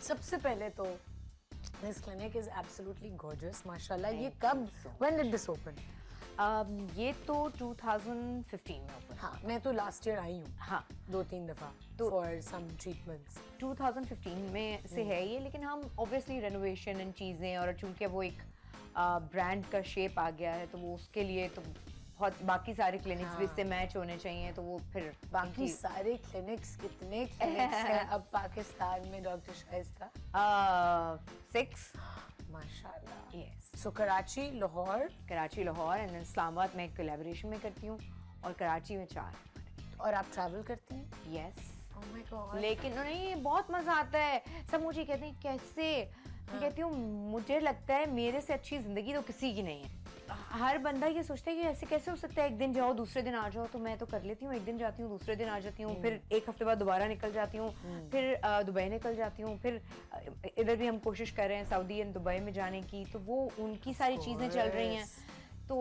सबसे पहले तो this clinic is absolutely gorgeous, माशाल्लाह. ये कब, when did this open? ये तो 2015 में ओपन. हाँ, मैं तो लास्ट ईयर आई हूँ. हाँ, 2-3 दफा तो for some treatments. 2015 में से है ये, लेकिन हम ऑब्वियसली रेनोवेशन एंड चीज़ें, और चूंकि वो एक ब्रांड का शेप आ गया है तो वो उसके लिए तो बहुत बाकी सारे क्लिनिक्स भी इससे मैच होने चाहिए, तो वो फिर बाकी सारे क्लिनिक्स, कितने क्लिनिक्स हैं अब पाकिस्तान में डॉक्टर शाइस्ता? 6 माशाल्लाह. Yes. So Karachi, Lahore and Islamabad में कोलैबोरेशन में करती हूँ, और कराची में 4. और आप ट्रैवल करती हैं? यस. Oh my God. लेकिन नहीं, बहुत मजा आता है. सब मुझे कहते हैं कैसे, मैं कहती हूँ मुझे लगता है मेरे से अच्छी जिंदगी तो किसी की नहीं है. हर बंदा ये सोचता है कि ऐसे कैसे हो सकता है, एक दिन जाओ दूसरे दिन आ जाओ, तो मैं तो कर लेती हूँ. एक दिन जाती हूँ, दूसरे दिन आ जाती हूँ, फिर एक हफ्ते बाद दोबारा निकल जाती हूँ, फिर दुबई निकल जाती हूँ, फिर इधर भी हम कोशिश कर रहे हैं सऊदी एंड दुबई में जाने की, तो वो उनकी सारी चीजें चल रही हैं. तो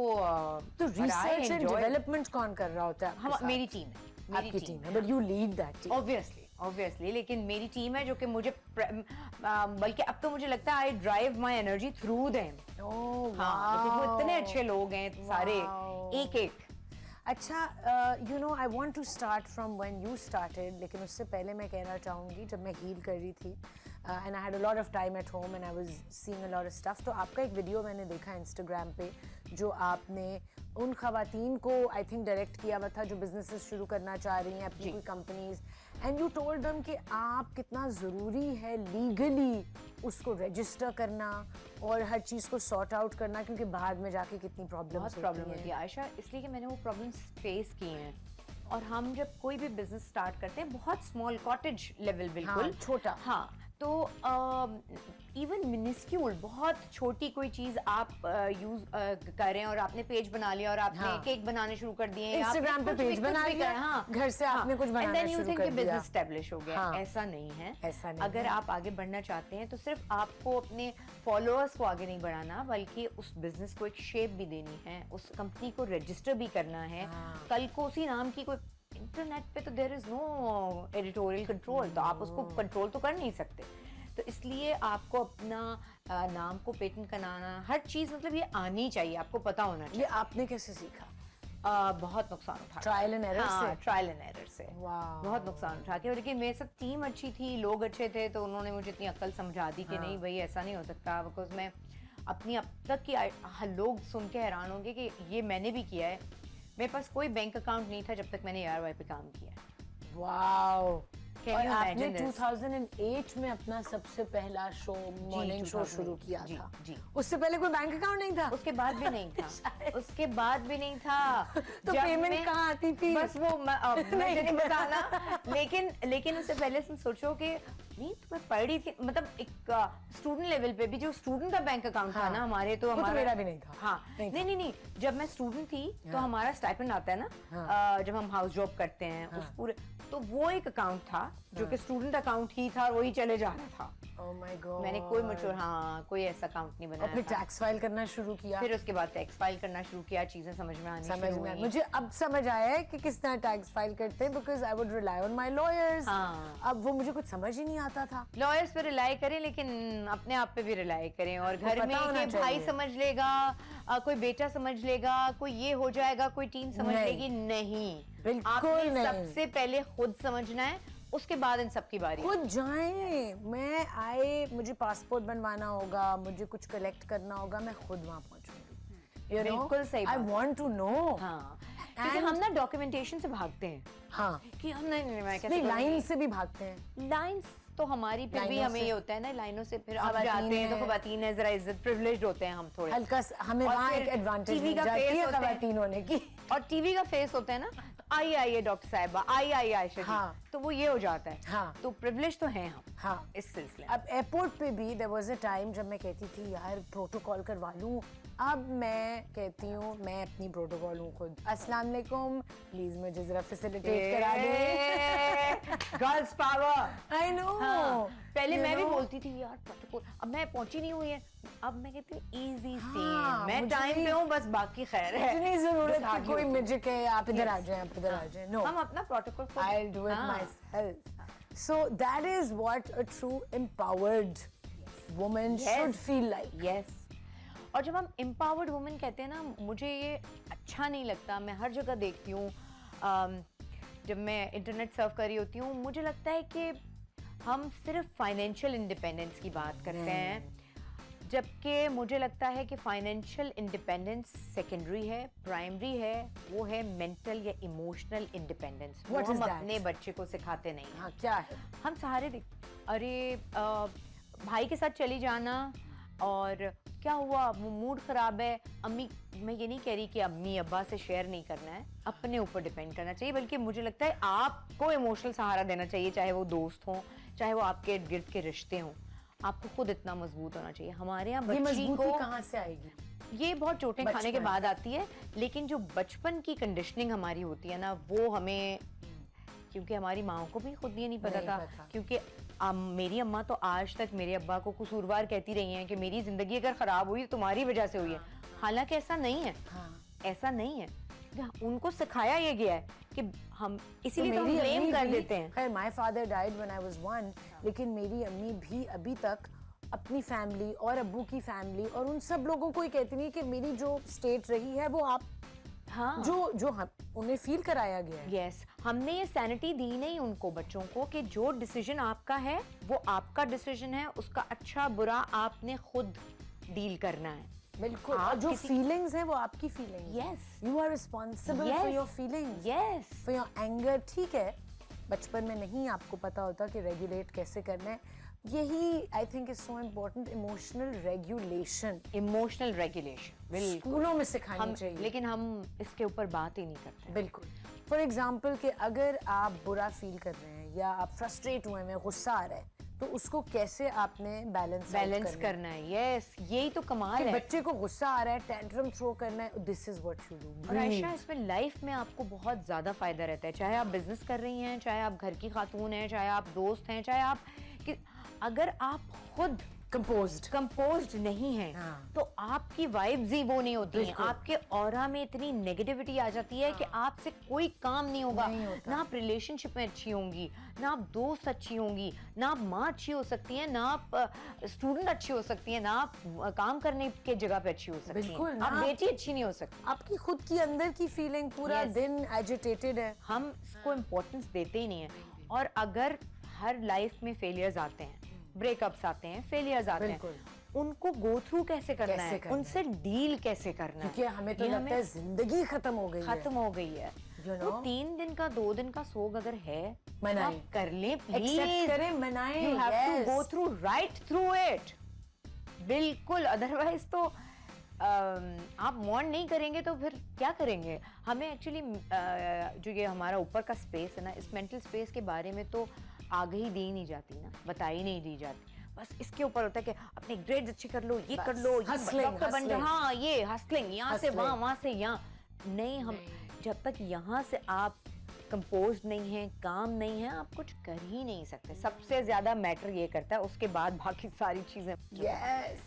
रिसर्च एंड डेवलपमेंट कौन कर रहा होता है? हम, मेरी टीम है. आपकी टीम है, but you lead that team. Obviously, लेकिन मेरी टीम है जो कि मुझे बल्कि अब तो मुझे लगता है I drive my energy through them. हाँ, क्योंकि वो इतने अच्छे लोग हैं सारे, एक. अच्छा, you know I want to start from when you started, लेकिन उससे पहले मैं कहना चाहूँगी जब मैं हील कर रही थी and I had a lot of time at home and I was seeing a lot of stuff, तो आपका एक वीडियो मैंने देखा इंस्टाग्राम पे जो आपने उन खवातीन को आई थिंक डायरेक्ट किया हुआ था जो बिजनेसेस शुरू करना चाह रही हैं, अपनी कोई companies, and you told them कि आप कितना ज़रूरी है लीगली उसको रजिस्टर करना और हर चीज़ को सॉर्ट आउट करना, क्योंकि बाद में जाके कितनी प्रॉब्लम होती है आयशा. इसलिए कि मैंने वो प्रॉब्लम्स फेस किए हैं, और हम जब कोई भी बिजनेस स्टार्ट करते हैं बहुत स्मॉल कॉटेज लेवल, बिल्कुल छोटा. हाँ, तो इवन मिनिस्क्यूल, बहुत छोटी कोई चीज आप यूज कर रहे हैं और आपने पेज बना लिया और आपने केक बनाने शुरू कर दिए, इंस्टाग्राम पे पेज बना लिया, हाँ, घर से आपने कुछ बनाना शुरू कर दिया, बिजनेस एस्टेब्लिश हो गया. ऐसा नहीं है. अगर आप आगे बढ़ना चाहते हैं तो सिर्फ आपको अपने फॉलोअर्स को आगे नहीं बढ़ाना, बल्कि उस बिजनेस को एक शेप भी देनी है, उस कंपनी को रजिस्टर भी करना है. कल को उसी नाम की कोई, इंटरनेट पे तो there is no editorial control, तो आप उसको कंट्रोल तो कर नहीं सकते. तो इसलिए आपको अपना नाम को पेटेंट कराना, हर चीज मतलब ये आनी चाहिए, आपको पता होना चाहिए. ये आपने कैसे सीखा? बहुत नुकसान उठा, ट्रायल एंड एरर से. ट्रायल एंड एरर से बहुत नुकसान उठा के. और लेकिन मेरे साथ टीम अच्छी थी, लोग अच्छे थे, तो उन्होंने मुझे इतनी अक्ल समझा दी कि नहीं भाई ऐसा नहीं हो सकता. बिकॉज मैं अपनी अब तक की लोग सुन के हैरान होंगे कि ये मैंने भी किया है. मेरे पास कोई बैंक अकाउंट नहीं था जब तक मैंने ARY पे काम किया. वाओ. और आपने 2008 में अपना सबसे पहला शो, मॉर्निंग शो शुरू किया था. जी. उससे पहले कोई बैंक अकाउंट नहीं था? उसके बाद भी नहीं था. उसके बाद भी नहीं था. तो पेमेंट कहाँ आती थी? बस वो मुझे नहीं बताना. लेकिन उससे पहले तुम सोचो कि नहीं, तो मैं पढ़ रही थी, मतलब एक स्टूडेंट लेवल पे भी जो स्टूडेंट का बैंक अकाउंट था ना हमारे, तो हमारा, मेरा भी नहीं था. हाँ, नहीं, जब मैं स्टूडेंट थी तो हमारा स्टाइपेंड आता है ना, जब हम हाउस जॉब करते हैं, उस पूरे, तो वो एक अकाउंट था जो कि स्टूडेंट अकाउंट ही था, वही चले जा रहा था. Oh my God. मैंने कोई ऐसा अकाउंट नहीं बनाया. और फिर टैक्स फाइल करना शुरू किया. फिर उसके बाद टैक्स फाइल करना शुरू किया, चीजें समझ में आनी शुरू हुई. मुझे अब समझ आया है कि किस तरह टैक्स फाइल करते हैं, because I would rely on my lawyers. अब वो मुझे कुछ समझ ही नहीं आता था. लॉयर्स पे रिलाई करें, लेकिन अपने आप पे भी रिलाई करें. और घर में कि भाई समझ लेगा, कोई बेटा समझ लेगा, कोई ये हो जाएगा, कोई टीम समझ लेगी, नहीं. बिल्कुल नहीं. सबसे पहले खुद समझना है, उसके बाद इन सबकी बारी. खुद जाएं. मुझे पासपोर्ट बनवाना होगा, मुझे कुछ कलेक्ट करना होगा, मैं खुद वहाँ पहुँचूंगी. बिल्कुल सही. I want to know. हाँ, क्योंकि हम ना डॉक्यूमेंटेशन से भागते हैं. हाँ, कि हम नहीं लाइन से भी भागते हैं. लाइन्स तो हमारी फिर भी हमें ये होता है ना, लाइनों से फिर आप जाते हैं तो खवातीन है, जरा इज्जत, प्रिविलेज्ड होते हैं हम थोड़े, हल्का हमें वहाँ एक एडवांटेज मिल जाती है खवातीन होने की. और टीवी का फेस होता है ना, तो आइए डॉक्टर साहिबा, आइए आयशा जी, तो वो ये हो जाता है. हाँ, तो प्रिविलेज तो हैं हम. हाँ, इस सिलसिले. अब एयरपोर्ट पे भी देयर वाज अ टाइम जब मैं कहती थी यार प्रोटोकॉल करवा लूं. अब मैं कहती हूँ मैं अपनी प्रोटोकॉल हूँ खुद. अस्सलाम वालेकुम, प्लीज मुझे जरा फैसिलिटेट करा दे. Girls power. I know. पहले मैं भी बोलती थी यार प्रोटोकॉल, अब मैं पहुंची नहीं हुई है, अब मैं कहती हूँ इजी सी, मैं टाइम पे हूँ, बस बाकी खैर है. इतनी जरूरत है कोई मैजिक है, आप इधर आ जाएं, आप इधर आ जाएं. नो, हम अपना protocol I will do it my self. So that is what a true empowered woman should feel like. Yes. और जब हम empowered woman कहते हैं ना, मुझे ये अच्छा नहीं लगता. मैं हर जगह देखती हूँ, जब मैं इंटरनेट सर्फ कर रही होती हूँ, मुझे लगता है कि हम सिर्फ फाइनेंशियल इंडिपेंडेंस की बात करते हैं, जबकि मुझे लगता है कि फाइनेंशियल इंडिपेंडेंस सेकेंडरी है. प्राइमरी है वो है मेंटल या इमोशनल इंडिपेंडेंस. वो हम अपने बच्चे को सिखाते नहीं. हाँ, क्या है? हम सहारे अरे भाई के साथ चली जाना, और क्या हुआ, मूड खराब है, अम्मी, मैं ये नहीं कह रही कि अम्मी अब्बा से शेयर नहीं करना है, अपने ऊपर डिपेंड करना चाहिए, बल्कि मुझे लगता है आपको इमोशनल सहारा देना चाहिए, चाहे वो दोस्त हों, चाहे वो आपके इर्द गिर्द के रिश्ते हों. आपको खुद इतना मजबूत होना चाहिए. हमारे यहाँ बच्ची को कहाँ से आएगी? ये बहुत चोटें खाने के बाद आती है, लेकिन जो बचपन की कंडीशनिंग हमारी होती है ना, वो हमें, क्योंकि हमारी माँ को भी खुद ये नहीं पता था. क्योंकि मेरी अम्मा तो आज तक मेरे अब्बा को कसूरवार कहती रही हैं कि मेरी जिंदगी अगर खराब हुई तो तुम्हारी वजह से हुई है. हालांकि ऐसा नहीं है. ऐसा नहीं है. उनको सिखाया ये गया है कि हम इसीलिए तो ब्लेम कर देते हैं. खैर, my father died when I was 1, लेकिन मेरी अम्मी भी अभी तक अपनी फैमिली और अब्बू की फैमिली और उन सब लोगों को ही कहती नहीं कि मेरी जो स्टेट रही है वो आप, हाँ, जो हम उन्हें फील कराया गया है. यस, हमने ये सैनिटी दी नहीं उनको, बच्चों को, कि जो डिसीजन आपका है वो आपका डिसीजन है, उसका अच्छा बुरा आपने खुद डील करना है. बिल्कुल. और जो फीलिंग्स हैं वो आपकी feelings. Yes, you are responsible for your feelings. Yes, for your anger. ठीक है, बचपन में नहीं आपको पता होता कि रेगुलेट कैसे करना है. यही I think is so important, emotional regulation. Emotional regulation स्कूलों में सिखानी चाहिए, लेकिन हम इसके ऊपर बात ही नहीं करते. बिल्कुल. फॉर एग्जाम्पल कि अगर आप बुरा फील कर रहे हैं या आप फ्रस्ट्रेट हुए हैं, गुस्सा आ रहा है, तो उसको कैसे आपने बैलेंस करना है. यस, यही तो कमाल है. बच्चे को गुस्सा आ रहा है, टेंट्रम थ्रो करना है, this is what you do. और आयशा, इसमें लाइफ में आपको बहुत ज्यादा फायदा रहता है, चाहे आप बिजनेस कर रही हैं, चाहे आप घर की खातून हैं, चाहे आप दोस्त हैं, चाहे आप अगर आप खुद कंपोज्ड नहीं है, तो आपकी वाइब्स ही वो नहीं होती हैं. आपके ऑरा में इतनी नेगेटिविटी आ जाती है कि आपसे कोई काम नहीं होगा. ना आप रिलेशनशिप में अच्छी होंगी, ना आप दोस्त अच्छी होंगी, ना आप माँ अच्छी हो सकती हैं, ना आप स्टूडेंट अच्छी हो सकती हैं, ना आप काम करने के जगह पे अच्छी हो सकती हैं. आप बेटी अच्छी नहीं हो सकती. आपकी खुद की अंदर की फीलिंग पूरा दिन एजिटेटेड है. हम इसको इम्पोर्टेंस देते ही नहीं है. और अगर हर लाइफ में फेलियर्स आते हैं, ब्रेकअप्स आते हैं, फेलियर्स आते हैं, उनको गो थ्रू कैसे करना है, उनसे डील कैसे करना है. क्योंकि हमें तो लगता है जिंदगी खत्म हो गई है. तो 3 दिन का 2 दिन का सोग अगर है, मनाएं, कर लें, प्लीज एक्सेप्ट करें, मनाएं. You have to go through, right through it. बिल्कुल, अदरवाइज तो आप मॉर्न नहीं करेंगे तो फिर क्या करेंगे. हमें एक्चुअली जो ये हमारा ऊपर का स्पेस है ना, इस मेंटल स्पेस के बारे में तो आगाही दी नहीं जाती ना, बताई नहीं दी जाती. बस इसके ऊपर होता है कि अपने ग्रेड्स अच्छे कर लो, ये कर लो, ये डॉक्टर बन जाओ. हाँ, ये हसलिंग, यहाँ से वहाँ, वहाँ से यहाँ. नहीं, हम जब तक यहाँ से आप कंपोज नहीं है, काम नहीं है, आप कुछ कर ही नहीं सकते. सबसे ज्यादा मैटर ये करता है, उसके बाद बाकी सारी चीजें. यस,